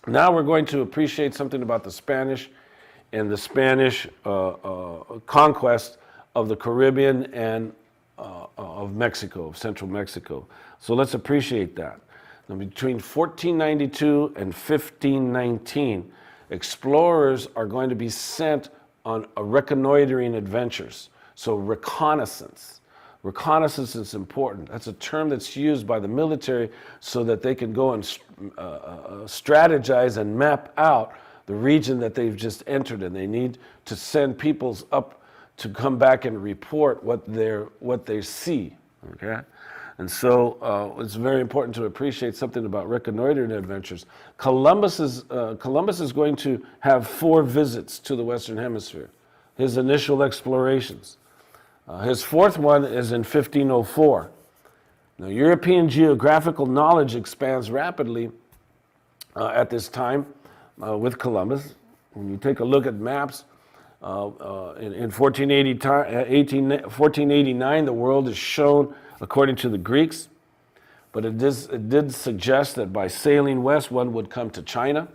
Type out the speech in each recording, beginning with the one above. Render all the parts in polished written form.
Now we're going to appreciate something about the Spanish and the Spanish conquest of the Caribbean and of Mexico, of central Mexico. So let's appreciate that. Now, between 1492 and 1519, explorers are going to be sent on reconnoitering adventures. So reconnaissance. Reconnaissance is important. That's a term that's used by the military so that they can go and strategize and map out the region that they've just entered, and they need to send peoples up to come back and report what they see. Okay, and so it's very important to appreciate something about reconnoitering adventures. Columbus is going to have 4 visits to the Western Hemisphere. His initial explorations. His 4th one is in 1504. Now, European geographical knowledge expands rapidly at this time with Columbus. When you take a look at maps, in 1489, the world is shown according to the Greeks, but it did suggest that by sailing west, one would come to China.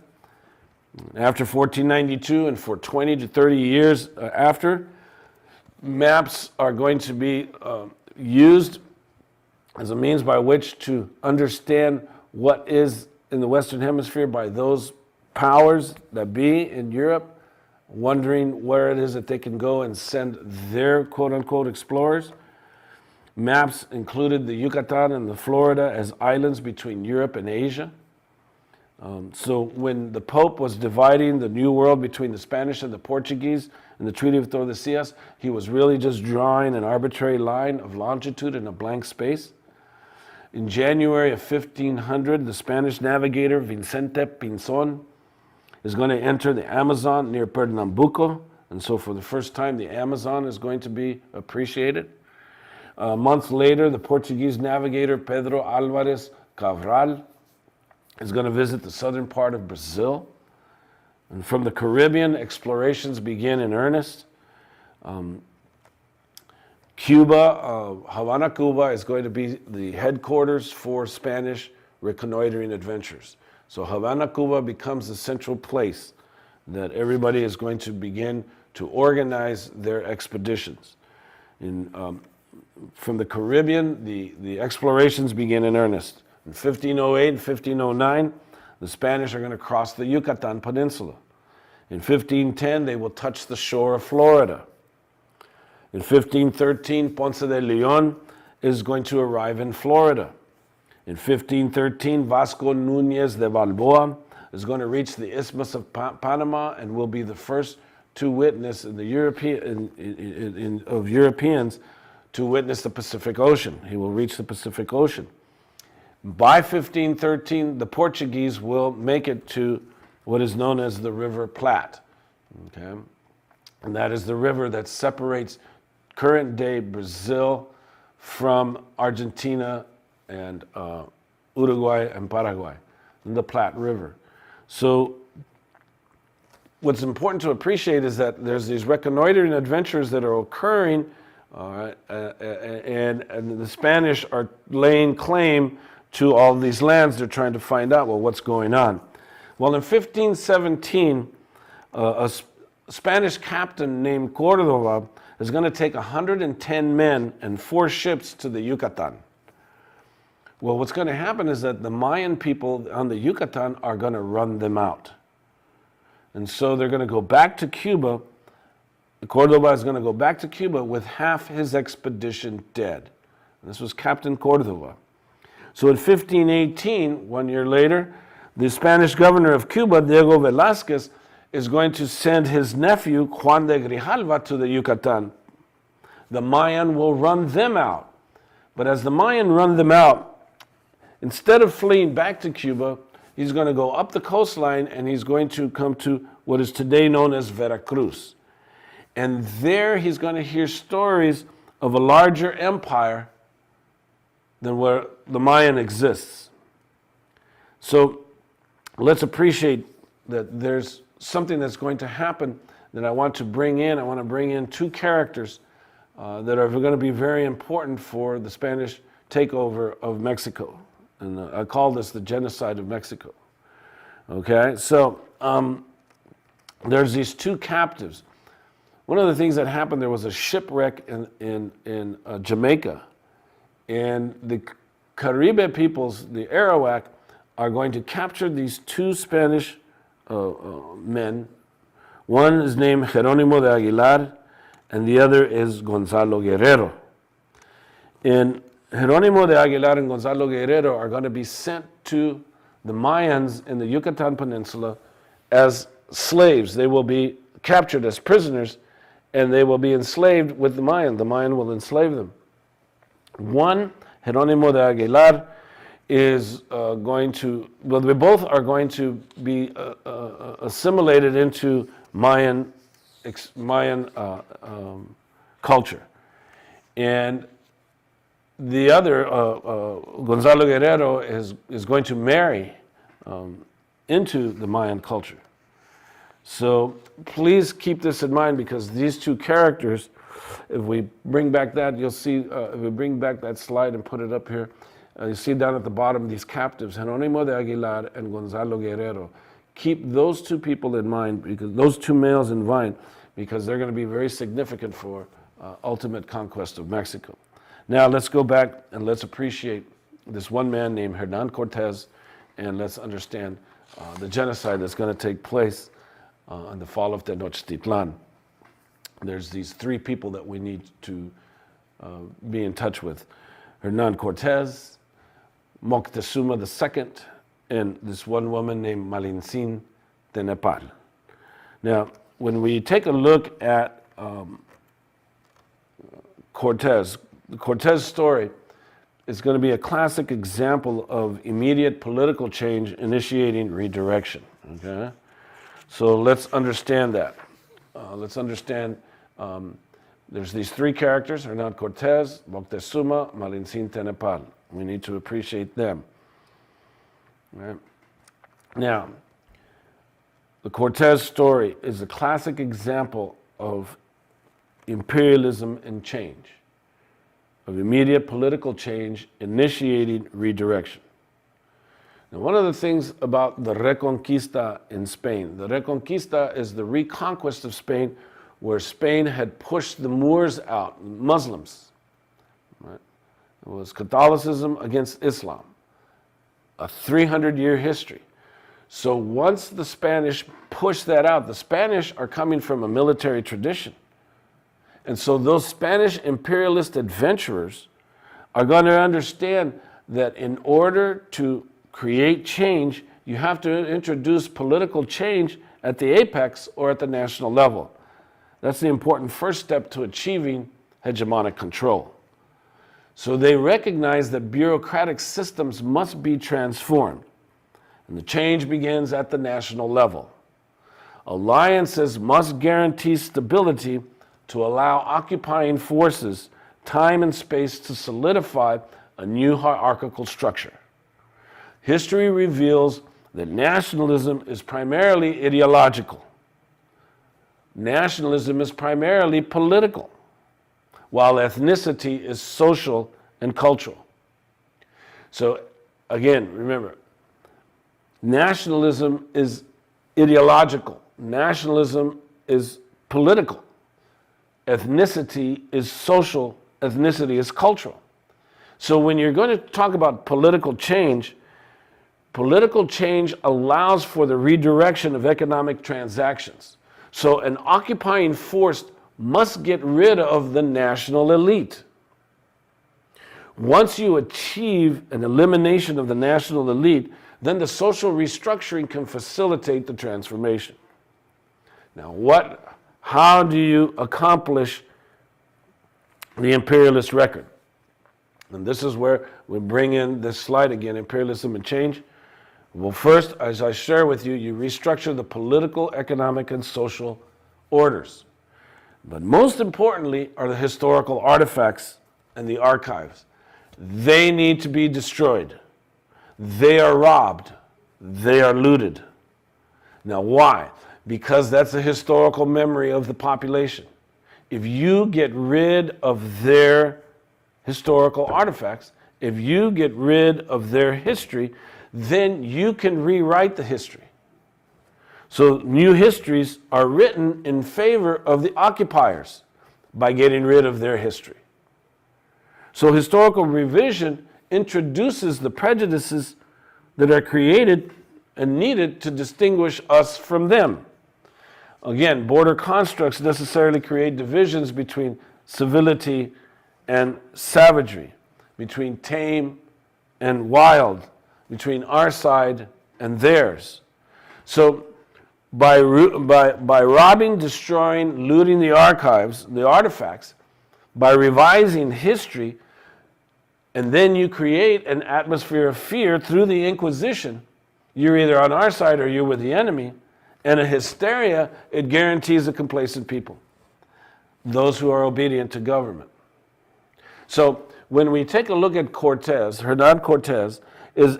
After 1492 and for 20 to 30 years after, maps are going to be used as a means by which to understand what is in the Western Hemisphere by those powers that be in Europe, wondering where it is that they can go and send their quote-unquote explorers. Maps included the Yucatan and the Florida as islands between Europe and Asia. So when the Pope was dividing the New World between the Spanish and the Portuguese in the Treaty of Tordesillas, he was really just drawing an arbitrary line of longitude in a blank space. In January of 1500, the Spanish navigator Vicente Pinzon is going to enter the Amazon near Pernambuco, and so for the first time the Amazon is going to be appreciated. A month later, the Portuguese navigator Pedro Álvares Cabral is going to visit the southern part of Brazil. And from the Caribbean, explorations begin in earnest. Cuba, Havana, Cuba is going to be the headquarters for Spanish reconnoitering adventures. So Havana, Cuba becomes the central place that everybody is going to begin to organize their expeditions. From the Caribbean, the explorations begin in earnest. In 1508 and 1509, the Spanish are going to cross the Yucatan Peninsula. In 1510, they will touch the shore of Florida. In 1513, Ponce de Leon is going to arrive in Florida. In 1513, Vasco Núñez de Balboa is going to reach the Isthmus of Panama and will be the first to witness of Europeans to witness the Pacific Ocean. He will reach the Pacific Ocean. By 1513, the Portuguese will make it to what is known as the River Plate. Okay? And that is the river that separates current-day Brazil from Argentina and Uruguay and Paraguay, the Plate River. So what's important to appreciate is that there's these reconnoitering adventures that are occurring, and the Spanish are laying claim to all these lands. They're trying to find out, well, what's going on. Well, in 1517, a Spanish captain named Cordova is going to take 110 men and 4 ships to the Yucatan. Well, what's going to happen is that the Mayan people on the Yucatan are going to run them out. And so they're going to go back to Cuba. Cordova is going to go back to Cuba with half his expedition dead. And this was Captain Cordova. So in 1518, 1 year later, the Spanish governor of Cuba, Diego Velázquez, is going to send his nephew, Juan de Grijalva, to the Yucatan. The Mayan will run them out. But as the Mayan run them out, instead of fleeing back to Cuba, he's going to go up the coastline and he's going to come to what is today known as Veracruz. And there he's going to hear stories of a larger empire than where the Mayan exists. So let's appreciate that there's something that's going to happen that I want to bring in. I want to bring in 2 characters that are going to be very important for the Spanish takeover of Mexico. And I call this the genocide of Mexico. Okay, so there's these two captives. One of the things that happened, there was a shipwreck in Jamaica, and the Caribe peoples, the Arawak, are going to capture these two Spanish men. One is named Jerónimo de Aguilar, and the other is Gonzalo Guerrero. And Jerónimo de Aguilar and Gonzalo Guerrero are going to be sent to the Mayans in the Yucatan Peninsula as slaves. They will be captured as prisoners, and they will be enslaved with the Mayan. The Mayan will enslave them. One, Jerónimo de Aguilar, is going to, well, they both are going to be assimilated into Mayan culture. And the other, Gonzalo Guerrero, is going to marry into the Mayan culture. So please keep this in mind, because these two characters, if we bring back that, you'll see, if we bring back that slide and put it up here, you see down at the bottom these captives, Jerónimo de Aguilar and Gonzalo Guerrero. Keep those two people in mind, because those two males in mind, because they're going to be very significant for ultimate conquest of Mexico. Now let's go back and let's appreciate this one man named Hernan Cortez, and let's understand the genocide that's going to take place in the fall of Tenochtitlan. There's these three people that we need to be in touch with. Hernan Cortez, Moctezuma II, and this one woman named Malintzin Tenepal. Now, when we take a look at Cortez, the Cortez story is going to be a classic example of immediate political change initiating redirection. Okay? So let's understand that. Let's understand there's these three characters, Hernan Cortez, Moctezuma, Malintzin Tenepal. We need to appreciate them. Right? Now, the Cortez story is a classic example of imperialism and change, of immediate political change initiating redirection. Now, one of the things about the Reconquista in Spain, the Reconquista is the reconquest of Spain, where Spain had pushed the Moors out, Muslims. Right? It was Catholicism against Islam, a 300-year history. So once the Spanish pushed that out, the Spanish are coming from a military tradition. And so those Spanish imperialist adventurers are going to understand that in order to create change, you have to introduce political change at the apex or at the national level. That's the important first step to achieving hegemonic control. So they recognize that bureaucratic systems must be transformed, and the change begins at the national level. Alliances must guarantee stability to allow occupying forces time and space to solidify a new hierarchical structure. History reveals that nationalism is primarily ideological. Nationalism is primarily political, while ethnicity is social and cultural. So again, remember, nationalism is ideological. Nationalism is political. Ethnicity is social. Ethnicity is cultural. So when you're going to talk about political change allows for the redirection of economic transactions. So an occupying force must get rid of the national elite. Once you achieve an elimination of the national elite, then the social restructuring can facilitate the transformation. Now, how do you accomplish the imperialist record? And this is where we bring in this slide again, imperialism and change. Well, first, as I share with you, you restructure the political, economic, and social orders. But most importantly are the historical artifacts and the archives. They need to be destroyed. They are robbed. They are looted. Now, why? Because that's the historical memory of the population. If you get rid of their historical artifacts, if you get rid of their history, then you can rewrite the history. So new histories are written in favor of the occupiers by getting rid of their history. So historical revision introduces the prejudices that are created and needed to distinguish us from them. Again, border constructs necessarily create divisions between civility and savagery, between tame and wild, between our side and theirs. So by robbing, destroying, looting the archives, the artifacts, by revising history, and then you create an atmosphere of fear through the Inquisition. You're either on our side or you're with the enemy. And a hysteria, it guarantees a complacent people, those who are obedient to government. So when we take a look at Cortez, Hernan Cortez is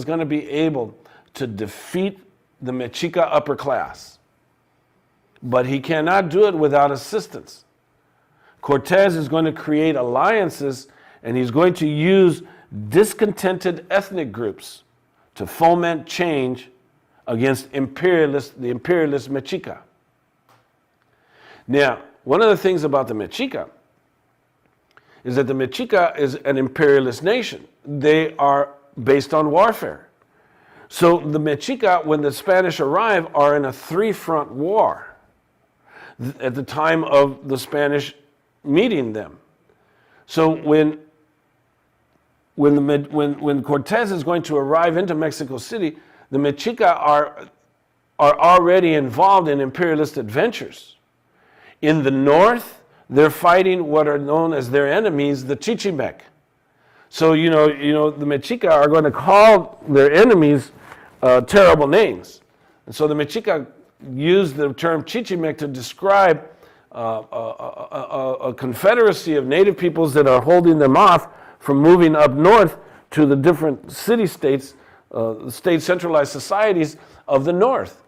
going to be able to defeat the Mexica upper class. But he cannot do it without assistance. Cortez is going to create alliances, and he's going to use discontented ethnic groups to foment change against the imperialist Mexica. Now, one of the things about the Mexica is that the Mexica is an imperialist nation. They are based on warfare. So the Mexica, when the Spanish arrive, are in a three-front war at the time of the Spanish meeting them. So when Cortez is going to arrive into Mexico City, the Mexica are already involved in imperialist adventures. In the north, they're fighting what are known as their enemies, the Chichimec. So the Mexica are going to call their enemies terrible names. And so the Mexica use the term Chichimec to describe a confederacy of native peoples that are holding them off from moving up north to the different city-states, state centralized societies of the north,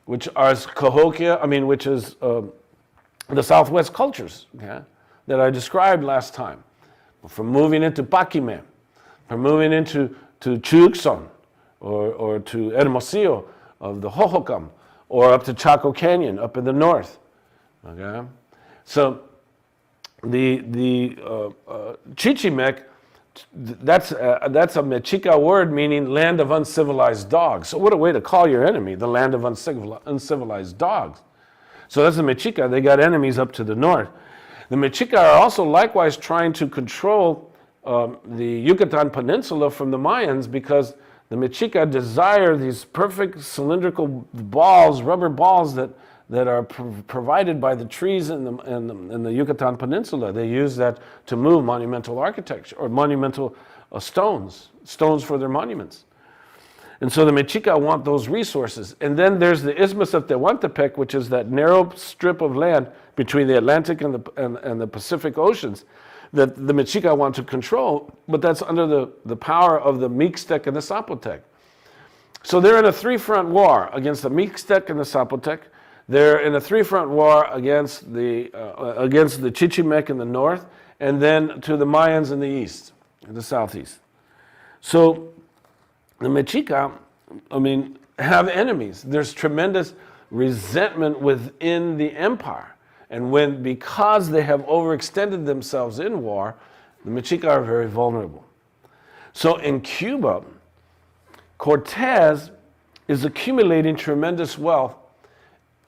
which are Cahokia, which is the Southwest cultures, okay, that I described last time. From moving into Paquime, from moving into Chuxon, or to Hermosillo of the Hohokam, or up to Chaco Canyon up in the north. Okay, so the Chichimec, that's a Mexica word meaning land of uncivilized dogs. So what a way to call your enemy, the land of uncivilized dogs. So that's the Mexica. They got enemies up to the north. The Mexica are also likewise trying to control the Yucatan Peninsula from the Mayans, because the Mexica desire these perfect cylindrical balls, rubber balls that are provided by the trees in the Yucatan Peninsula. They use that to move monumental architecture, or monumental stones for their monuments. And so the Mexica want those resources. And then there's the Isthmus of Tehuantepec, which is that narrow strip of land between the Atlantic and the Pacific Oceans that the Mexica want to control, but that's under the power of the Mixtec and the Zapotec. So they're in a three-front war against the Mixtec and the Zapotec. They're in a three-front war against the Chichimec in the north, and then to the Mayans in the east, in the southeast. So the Mexica, have enemies. There's tremendous resentment within the empire. And because they have overextended themselves in war, the Mexica are very vulnerable. So in Cuba, Cortez is accumulating tremendous wealth.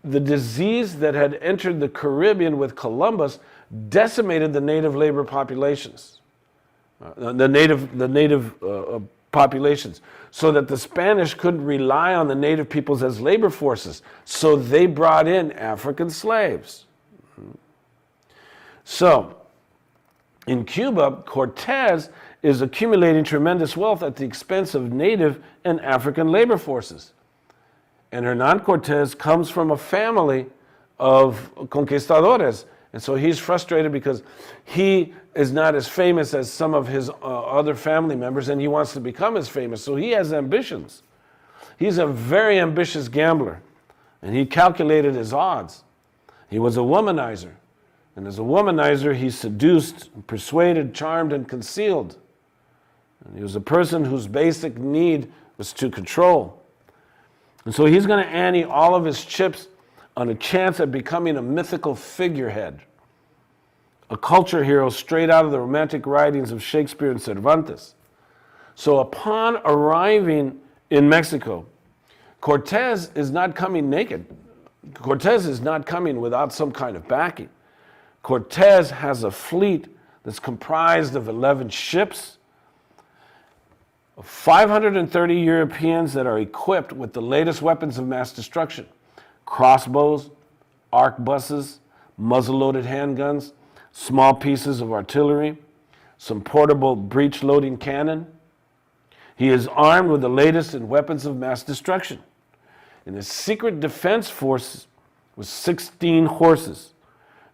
The disease that had entered the Caribbean with Columbus decimated the native labor populations, the native populations, so that the Spanish couldn't rely on the native peoples as labor forces. So they brought in African slaves. So in Cuba, Cortez is accumulating tremendous wealth at the expense of native and African labor forces. And Hernan Cortez comes from a family of conquistadores. And so he's frustrated because he is not as famous as some of his other family members, and he wants to become as famous. So he has ambitions. He's a very ambitious gambler, and he calculated his odds. He was a womanizer. And as a womanizer, he seduced, persuaded, charmed, and concealed. And he was a person whose basic need was to control. And so he's going to ante all of his chips on a chance at becoming a mythical figurehead, a culture hero straight out of the romantic writings of Shakespeare and Cervantes. So upon arriving in Mexico, Cortez is not coming naked. Cortez is not coming without some kind of backing. Cortez has a fleet that's comprised of 11 ships, 530 Europeans that are equipped with the latest weapons of mass destruction: crossbows, arquebuses, muzzle-loaded handguns, small pieces of artillery, some portable breech-loading cannon. He is armed with the latest in weapons of mass destruction. And his secret defense force was 16 horses.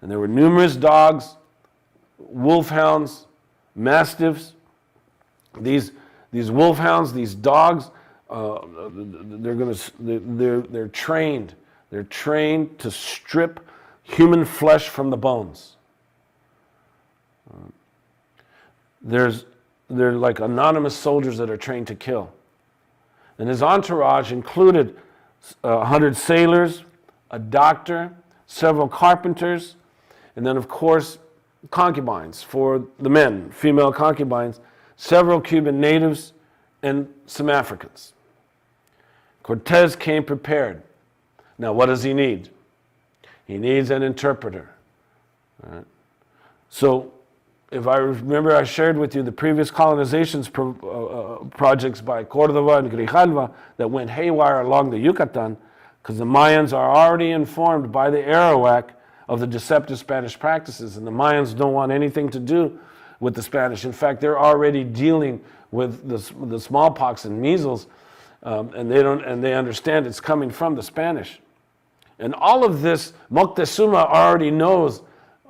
And there were numerous dogs, wolfhounds, mastiffs. These wolfhounds, these dogs, they're trained. They're trained to strip human flesh from the bones. They're like anonymous soldiers that are trained to kill. And his entourage included 100 sailors, a doctor, several carpenters, and then, of course, concubines for the men, female concubines, several Cuban natives, and some Africans. Cortez came prepared. Now, what does he need? He needs an interpreter. All right. So, if I remember, I shared with you the previous colonizations projects by Cordova and Grijalva that went haywire along the Yucatan, because the Mayans are already informed by the Arawak of the deceptive Spanish practices, and the Mayans don't want anything to do with the Spanish. In fact, they're already dealing with the smallpox and measles, and they understand it's coming from the Spanish. And all of this, Moctezuma already knows.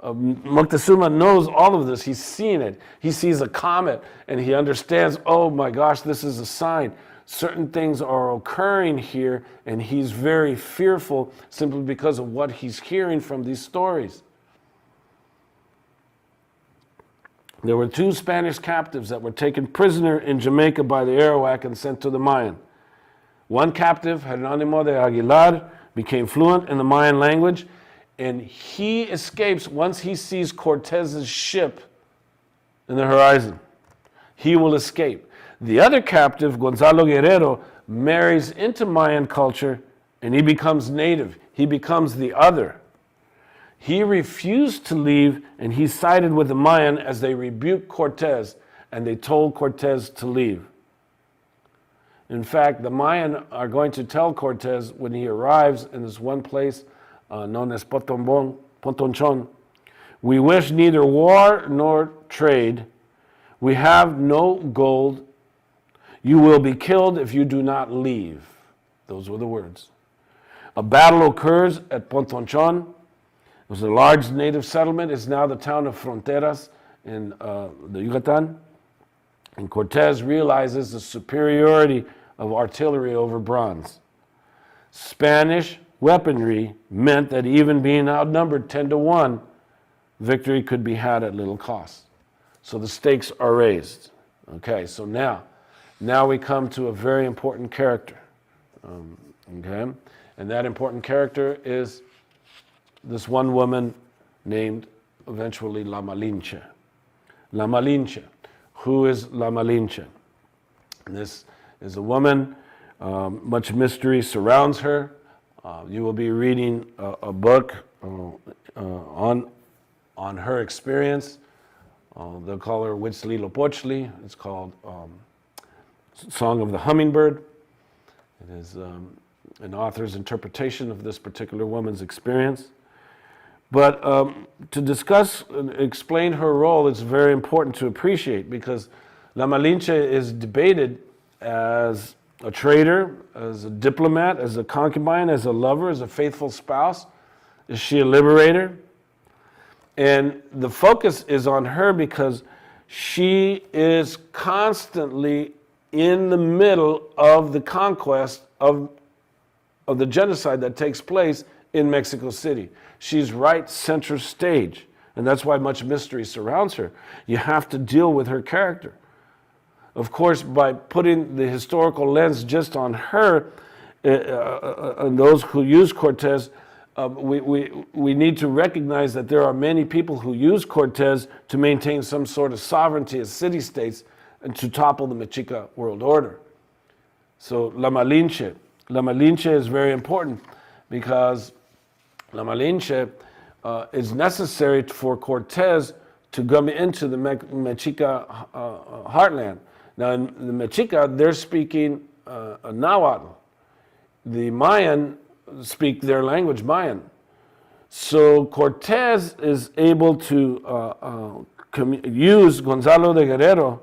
Moctezuma knows all of this. He's seen it. He sees a comet and he understands, oh my gosh, this is a sign. Certain things are occurring here, and he's very fearful simply because of what he's hearing from these stories. There were 2 Spanish captives that were taken prisoner in Jamaica by the Arawak and sent to the Mayan. One captive, Hernánimo de Aguilar, became fluent in the Mayan language, and he escapes once he sees Cortez's ship in the horizon. He will escape. The other captive, Gonzalo Guerrero, marries into Mayan culture, and he becomes native. He becomes the other. He refused to leave, and he sided with the Mayan as they rebuked Cortez, and they told Cortez to leave. In fact, the Mayan are going to tell Cortez when he arrives in this one place known as Potonchon, we wish neither war nor trade. We have no gold. You will be killed if you do not leave. Those were the words. A battle occurs at Potonchon. It was a large native settlement. It's now the town of Fronteras in the Yucatan. And Cortez realizes the superiority of artillery over bronze. Spanish weaponry meant that even being outnumbered 10-1, victory could be had at little cost. So the stakes are raised. Okay, so now we come to a very important character. Okay, and that important character is this one woman named eventually La Malinche. La Malinche. Who is La Malinche? And this is a woman, much mystery surrounds her. You will be reading a book on her experience. They'll call her Huitzililopochtli. It's called Song of the Hummingbird. It is an author's interpretation of this particular woman's experience. But to discuss and explain her role, it's very important to appreciate, because La Malinche is debated as a traitor, as a diplomat, as a concubine, as a lover, as a faithful spouse. Is she a liberator? And the focus is on her because she is constantly in the middle of the conquest of the genocide that takes place in Mexico City. She's right center stage, and that's why much mystery surrounds her. You have to deal with her character. Of course, by putting the historical lens just on her, and those who use Cortez, we need to recognize that there are many people who use Cortez to maintain some sort of sovereignty as city-states and to topple the Mexica world order. So La Malinche. La Malinche is very important because La Malinche is necessary for Cortez to come into the Mexica heartland. Now in the Mexica, they're speaking Nahuatl. The Mayan speak their language, Mayan. So Cortez is able to use Gonzalo de Guerrero,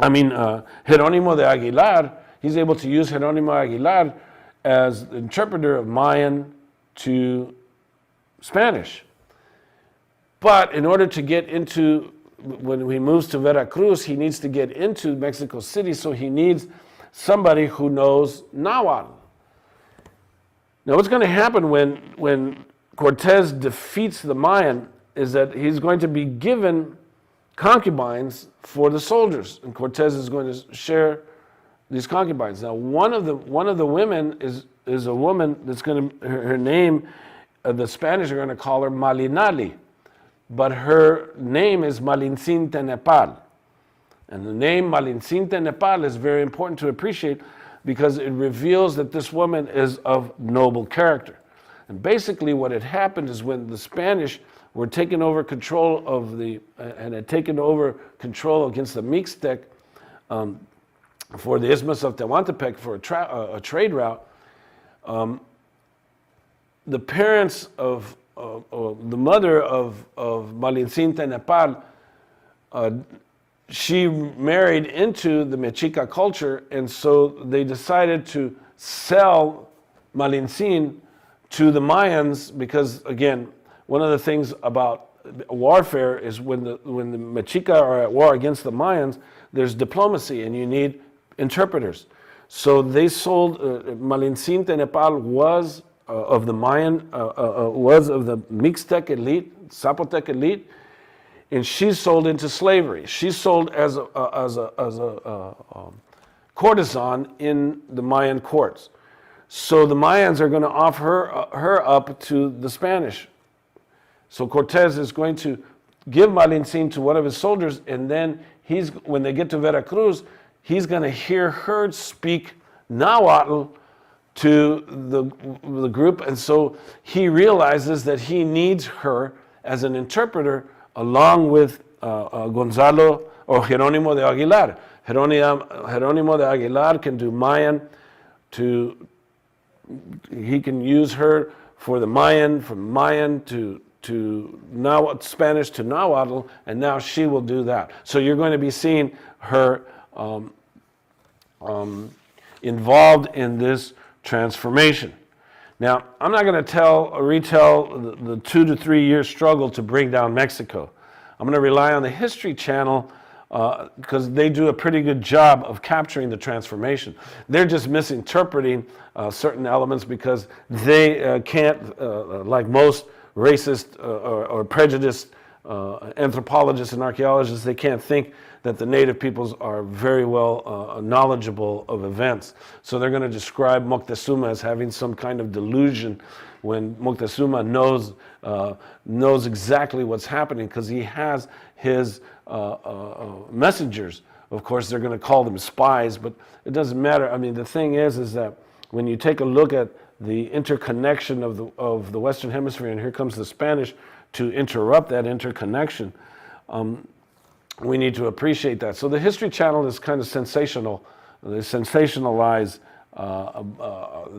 Jerónimo de Aguilar, he's able to use Jerónimo Aguilar as the interpreter of Mayan to Spanish. But in order to get into, when he moves to Veracruz, he needs to get into Mexico City, so he needs somebody who knows Nahuatl. Now what's going to happen when Cortez defeats the Mayan is that he's going to be given concubines for the soldiers, and Cortez is going to share these concubines. Now one of the women is a woman that's going to, her name, the Spanish are going to call her Malinali, but her name is Malintzin Tenepal. And the name Malintzin Tenepal is very important to appreciate because it reveals that this woman is of noble character. And basically what had happened is when the Spanish were taking over control of and had taken over control against the Mixtec for the Isthmus of Tehuantepec for a trade route, the parents of the mother of Malintzin Tenepal, she married into the Mexica culture, and so they decided to sell Malintzin to the Mayans because, again, one of the things about warfare is when the Mexica are at war against the Mayans, there's diplomacy and you need interpreters. So they sold, Malintzin Tenepal was of the Mayan, was of the Mixtec elite, Zapotec elite, and she's sold into slavery. She's sold as a courtesan in the Mayan courts. So the Mayans are going to offer her up to the Spanish. So Cortez is going to give Malintzin to one of his soldiers, and then when they get to Veracruz, he's going to hear her speak Nahuatl to the group, and so he realizes that he needs her as an interpreter along with Gonzalo or Jerónimo de Aguilar. Jerónimo de Aguilar can do Mayan he can use her for the Mayan, from Mayan to Spanish to Nahuatl, and now she will do that. So you're going to be seeing her involved in this transformation. Now, I'm not going to retell the 2 to 3 year struggle to bring down Mexico. I'm going to rely on the History Channel because they do a pretty good job of capturing the transformation. They're just misinterpreting certain elements because they can't, like most racist or prejudiced anthropologists and archaeologists, they can't think that the native peoples are very well knowledgeable of events. So they're going to describe Moctezuma as having some kind of delusion when Moctezuma knows exactly what's happening because he has his messengers. Of course, they're going to call them spies, but it doesn't matter. I mean, the thing is that when you take a look at the interconnection of the Western Hemisphere, and here comes the Spanish to interrupt that interconnection, we need to appreciate that. So the History Channel is kind of sensational. They sensationalize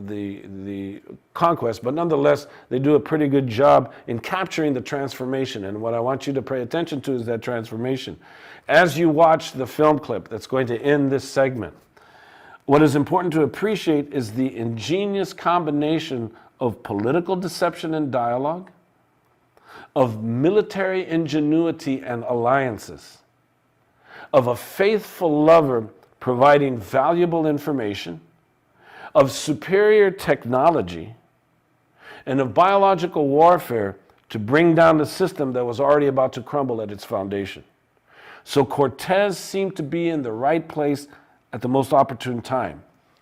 the conquest, but nonetheless, they do a pretty good job in capturing the transformation. And what I want you to pay attention to is that transformation. As you watch the film clip that's going to end this segment, what is important to appreciate is the ingenious combination of political deception and dialogue, of military ingenuity and alliances, of a faithful lover providing valuable information, of superior technology, and of biological warfare to bring down the system that was already about to crumble at its foundation. So Cortez seemed to be in the right place at the most opportune time.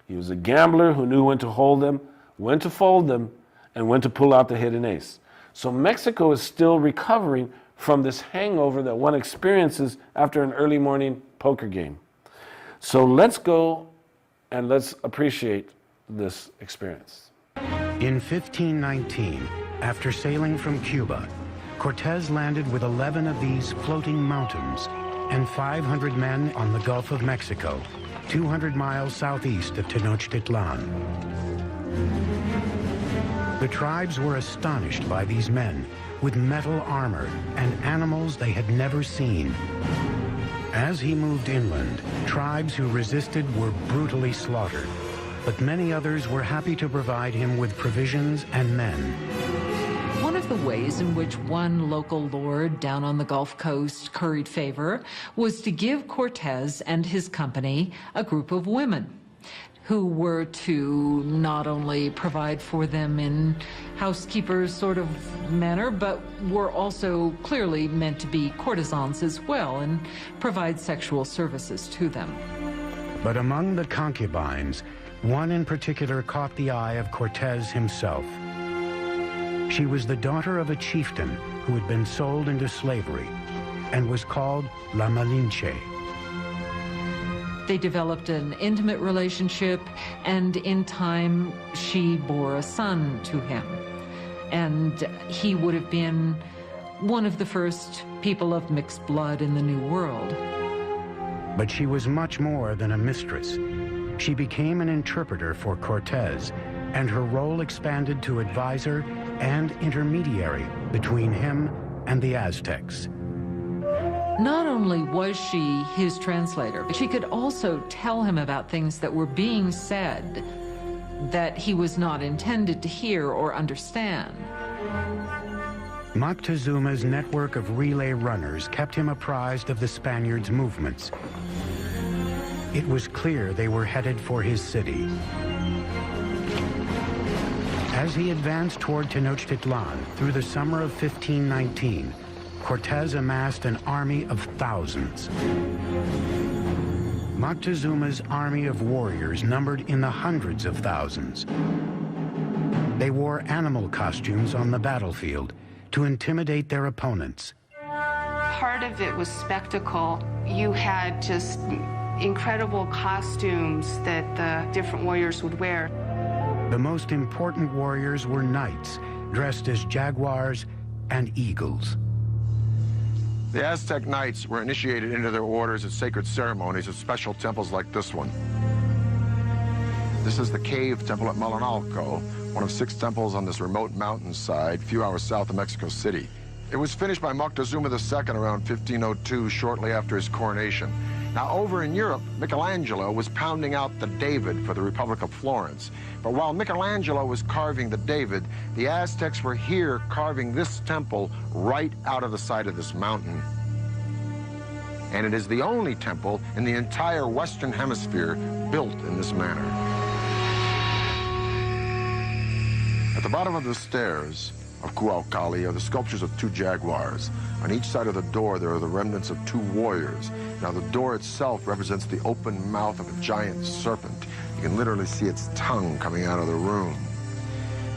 He was a gambler who knew when to hold them, when to fold them, and when to pull out the hidden ace. So Mexico is still recovering from this hangover that one experiences after an early morning poker game. So let's go and let's appreciate this experience. In 1519, after sailing from Cuba, Cortez landed with 11 of these floating mountains and 500 men on the Gulf of Mexico, 200 miles southeast of Tenochtitlan. The tribes were astonished by these men with metal armor and animals they had never seen. As he moved inland, tribes who resisted were brutally slaughtered, but many others were happy to provide him with provisions and men. One of the ways in which one local lord down on the Gulf Coast curried favor was to give Cortez and his company a group of women who were to not only provide for them in housekeepers sort of manner, but were also clearly meant to be courtesans as well and provide sexual services to them. But among the concubines, one in particular caught the eye of Cortez himself. She was the daughter of a chieftain who had been sold into slavery and was called La Malinche. They developed an intimate relationship, and in time, she bore a son to him. And he would have been one of the first people of mixed blood in the New World. But she was much more than a mistress. She became an interpreter for Cortez, and her role expanded to advisor and intermediary between him and the Aztecs. Not only was she his translator, but she could also tell him about things that were being said that he was not intended to hear or understand. Moctezuma's network of relay runners kept him apprised of the Spaniards' movements. It was clear they were headed for his city. As he advanced toward Tenochtitlan through the summer of 1519, Cortez amassed an army of thousands. Moctezuma's army of warriors numbered in the hundreds of thousands. They wore animal costumes on the battlefield to intimidate their opponents. Part of it was spectacle. You had just incredible costumes that the different warriors would wear. The most important warriors were knights, dressed as jaguars and eagles. The Aztec knights were initiated into their orders at sacred ceremonies at special temples like this one. This is the cave temple at Malinalco, one of 6 temples on this remote mountainside, a few hours south of Mexico City. It was finished by Moctezuma II around 1502, shortly after his coronation. Now, over in Europe, Michelangelo was pounding out the David for the Republic of Florence. But while Michelangelo was carving the David, the Aztecs were here carving this temple right out of the side of this mountain. And it is the only temple in the entire Western Hemisphere built in this manner. At the bottom of the stairs of Cuauhtli are the sculptures of 2 jaguars. On each side of the door, there are the remnants of 2 warriors. Now, the door itself represents the open mouth of a giant serpent. You can literally see its tongue coming out of the room.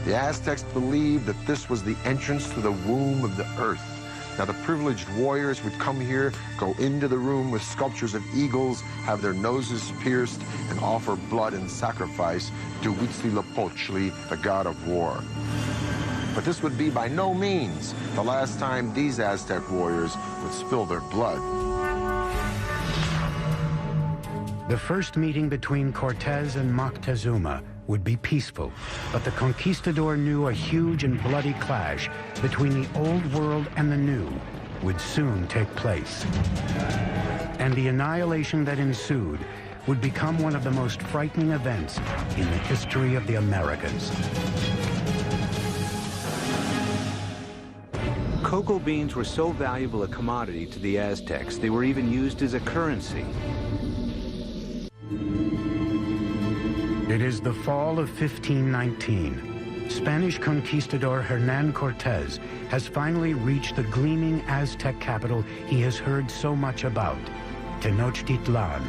The Aztecs believed that this was the entrance to the womb of the earth. Now, the privileged warriors would come here, go into the room with sculptures of eagles, have their noses pierced, and offer blood and sacrifice to Huitzilopochtli, the god of war. But this would be by no means the last time these Aztec warriors would spill their blood. The first meeting between Cortez and Moctezuma would be peaceful, but the conquistador knew a huge and bloody clash between the old world and the new would soon take place. And the annihilation that ensued would become one of the most frightening events in the history of the Americas. Cocoa beans were so valuable a commodity to the Aztecs, they were even used as a currency. It is the fall of 1519. Spanish conquistador Hernan Cortez has finally reached the gleaming Aztec capital he has heard so much about, Tenochtitlan.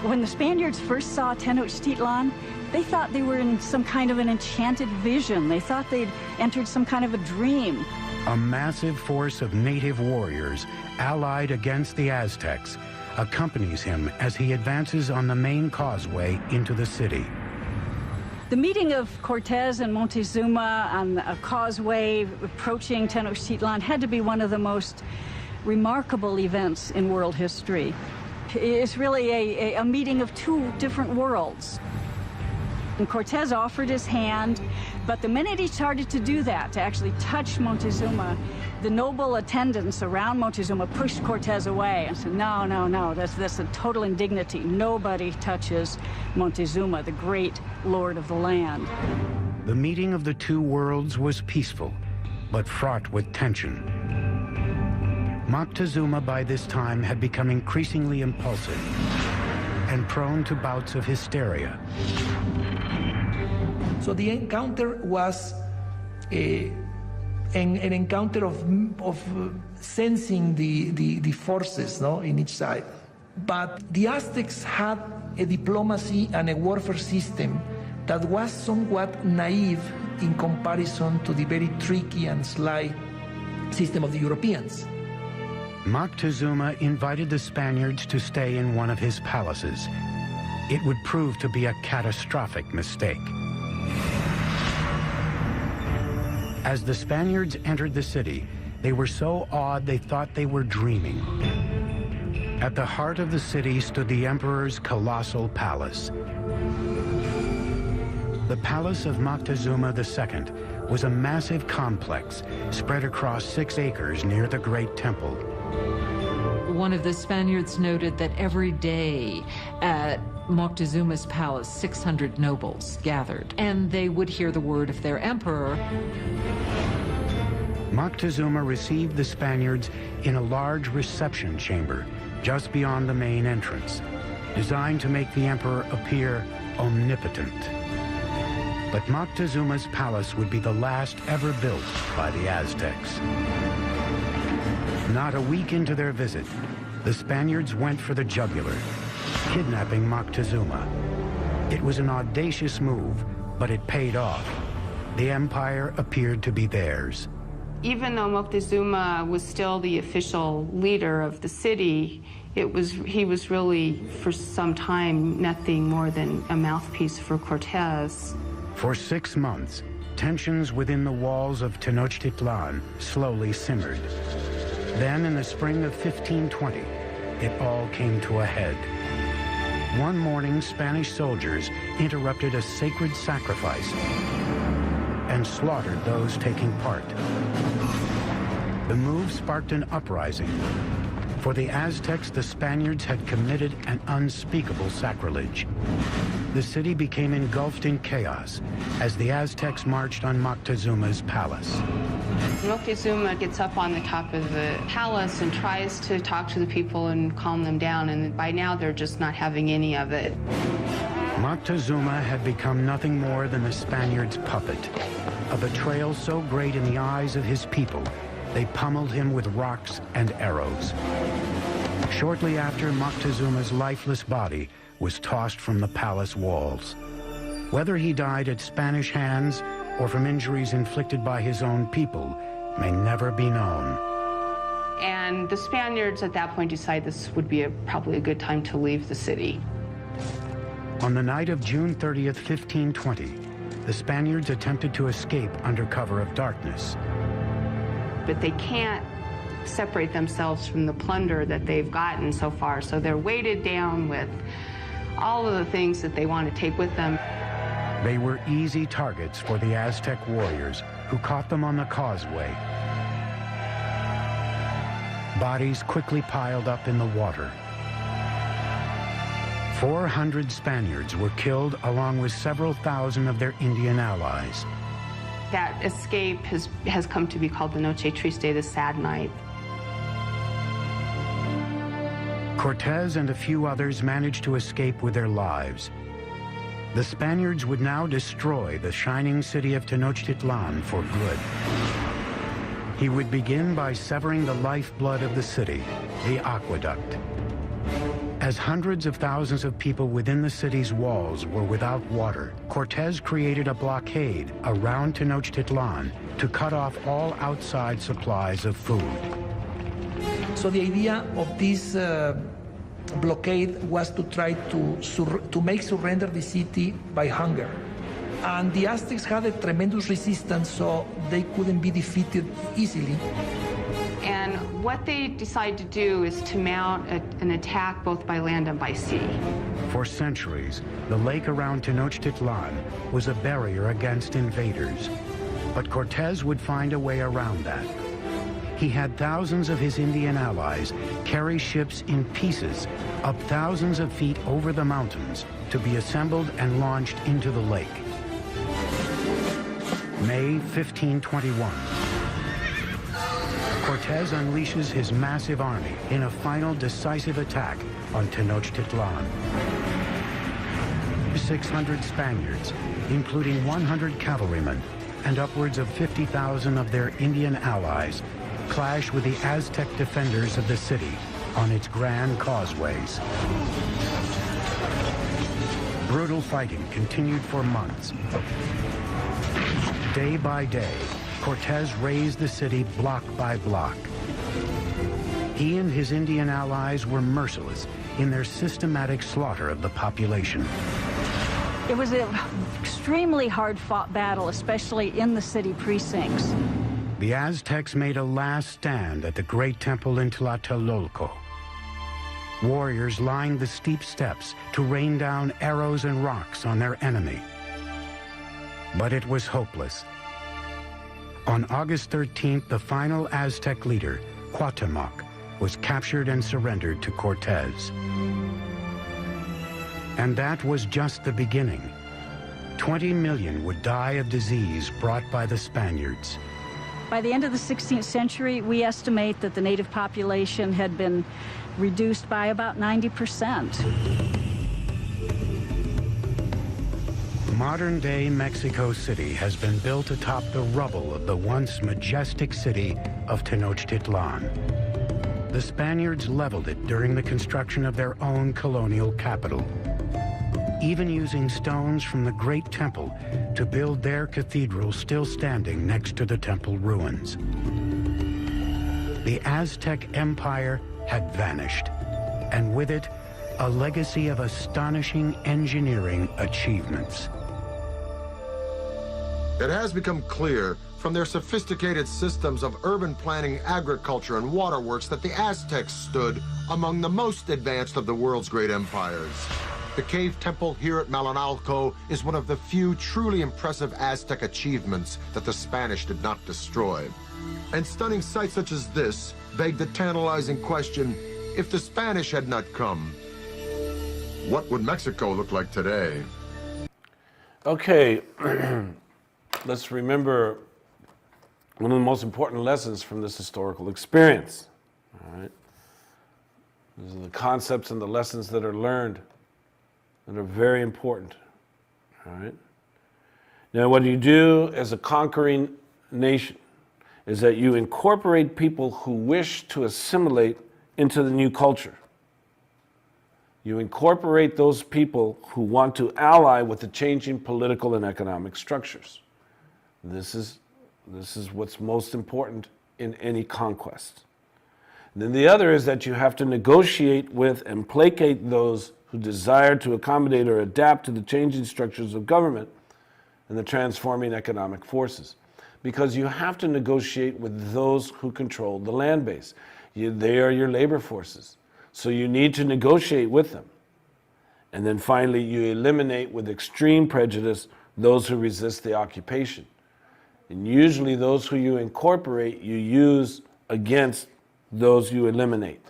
When the Spaniards first saw Tenochtitlan, they thought they were in some kind of an enchanted vision. They thought they'd entered some kind of a dream. A massive force of native warriors, allied against the Aztecs, accompanies him as he advances on the main causeway into the city. The meeting of Cortez and Montezuma on a causeway approaching Tenochtitlan had to be one of the most remarkable events in world history. It's really a meeting of two different worlds. And Cortez offered his hand, but the minute he started to do that, to actually touch Montezuma, the noble attendants around Montezuma pushed Cortez away and said, no, no, no, that's a total indignity. Nobody touches Montezuma, the great lord of the land. The meeting of the two worlds was peaceful, but fraught with tension. Moctezuma by this time had become increasingly impulsive and prone to bouts of hysteria. So the encounter was an encounter of sensing the forces, no, in each side. But the Aztecs had a diplomacy and a warfare system that was somewhat naive in comparison to the very tricky and sly system of the Europeans. Moctezuma invited the Spaniards to stay in one of his palaces. It would prove to be a catastrophic mistake. As the Spaniards entered the city, they were so awed they thought they were dreaming. At the heart of the city stood the emperor's colossal palace. The palace of Moctezuma II was a massive complex spread across 6 acres near the Great Temple. One of the Spaniards noted that every day at Moctezuma's palace, 600 nobles gathered, and they would hear the word of their emperor. Moctezuma received the Spaniards in a large reception chamber just beyond the main entrance, designed to make the emperor appear omnipotent. But Moctezuma's palace would be the last ever built by the Aztecs. Not a week into their visit, the Spaniards went for the jugular, kidnapping Moctezuma. It was an audacious move, but it paid off. The empire appeared to be theirs. Even though Moctezuma was still the official leader of the city, he was really, for some time, nothing more than a mouthpiece for Cortez. For 6 months, tensions within the walls of Tenochtitlan slowly simmered. Then, in the spring of 1520, it all came to a head. One morning, Spanish soldiers interrupted a sacred sacrifice and slaughtered those taking part. The move sparked an uprising. For the Aztecs, the Spaniards had committed an unspeakable sacrilege. The city became engulfed in chaos as the Aztecs marched on Moctezuma's palace. Moctezuma gets up on the top of the palace and tries to talk to the people and calm them down, and by now they're just not having any of it. Moctezuma had become nothing more than the Spaniards' puppet, a betrayal so great in the eyes of his people, they pummeled him with rocks and arrows. Shortly after, Moctezuma's lifeless body was tossed from the palace walls. Whether he died at Spanish hands or from injuries inflicted by his own people may never be known. And the Spaniards at that point decide this would be probably a good time to leave the city. On the night of June 30th, 1520, the Spaniards attempted to escape under cover of darkness. But they can't separate themselves from the plunder that they've gotten so far, so they're weighted down with all of the things that they want to take with them. They were easy targets for the Aztec warriors, who caught them on the causeway. Bodies quickly piled up in the water. 400 Spaniards were killed, along with several thousand of their Indian allies. That escape has come to be called the Noche Triste, the sad night. Cortez and a few others managed to escape with their lives. The Spaniards would now destroy the shining city of Tenochtitlan for good. He would begin by severing the lifeblood of the city, the aqueduct. As hundreds of thousands of people within the city's walls were without water, Cortez created a blockade around Tenochtitlan to cut off all outside supplies of food. So the idea of this blockade was to try to make surrender the city by hunger. And the Aztecs had a tremendous resistance, so they couldn't be defeated easily. And what they decided to do is to mount an attack both by land and by sea. For centuries, the lake around Tenochtitlan was a barrier against invaders. But Cortez would find a way around that. He had thousands of his Indian allies carry ships in pieces up thousands of feet over the mountains to be assembled and launched into the lake. May 1521. Cortez unleashes his massive army in a final decisive attack on Tenochtitlan. 600 Spaniards, including 100 cavalrymen and upwards of 50,000 of their Indian allies, clash with the Aztec defenders of the city on its grand causeways. Brutal fighting continued for months. Day by day, Cortez razed the city block by block. He and his Indian allies were merciless in their systematic slaughter of the population. It was an extremely hard-fought battle, especially in the city precincts. The Aztecs made a last stand at the great temple in Tlatelolco. Warriors lined the steep steps to rain down arrows and rocks on their enemy. But it was hopeless. On August 13th, the final Aztec leader, Cuauhtémoc, was captured and surrendered to Cortez. And that was just the beginning. 20 million would die of disease brought by the Spaniards. By the end of the 16th century, we estimate that the native population had been reduced by about 90%. Modern-day Mexico City has been built atop the rubble of the once majestic city of Tenochtitlan. The Spaniards leveled it during the construction of their own colonial capital, even using stones from the Great Temple to build their cathedral still standing next to the temple ruins. The Aztec Empire had vanished, and with it, a legacy of astonishing engineering achievements. It has become clear from their sophisticated systems of urban planning, agriculture, and waterworks that the Aztecs stood among the most advanced of the world's great empires. The cave temple here at Malinalco is one of the few truly impressive Aztec achievements that the Spanish did not destroy. And stunning sights such as this beg the tantalizing question, if the Spanish had not come, what would Mexico look like today? Okay, let's remember one of the most important lessons from this historical experience. All right? These are the concepts and the lessons that are learned that are very important. All right? Now, what you do as a conquering nation is that you incorporate people who wish to assimilate into the new culture. You incorporate those people who want to ally with the changing political and economic structures. This is what's most important in any conquest. And then the other is that you have to negotiate with and placate those who desire to accommodate or adapt to the changing structures of government and the transforming economic forces. Because you have to negotiate with those who control the land base. They are your labor forces. So you need to negotiate with them. And then finally, you eliminate with extreme prejudice those who resist the occupation. And usually those who you incorporate, you use against those you eliminate.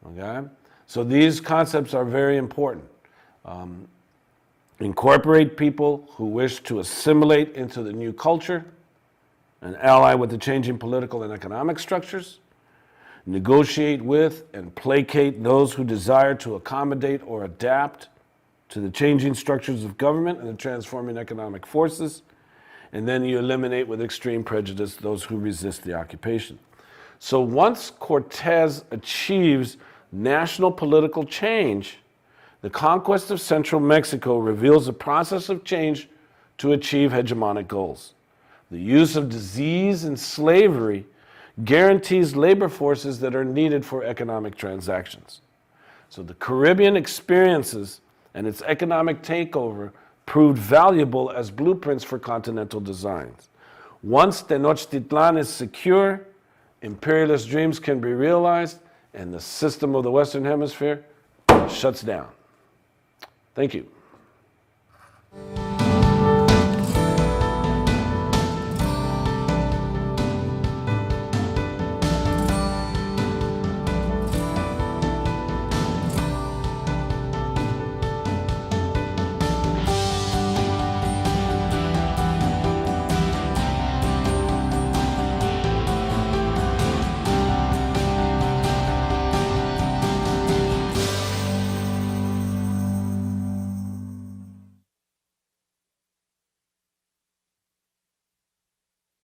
Okay? So these concepts are very important. Incorporate people who wish to assimilate into the new culture and ally with the changing political and economic structures. Negotiate with and placate those who desire to accommodate or adapt to the changing structures of government and the transforming economic forces. And then you eliminate with extreme prejudice those who resist the occupation. So once Cortez achieves national political change, the conquest of central Mexico reveals a process of change to achieve hegemonic goals. The use of disease and slavery guarantees labor forces that are needed for economic transactions. So the Caribbean experiences and its economic takeover proved valuable as blueprints for continental designs. Once Tenochtitlan is secure, imperialist dreams can be realized, and the system of the Western Hemisphere shuts down. Thank you.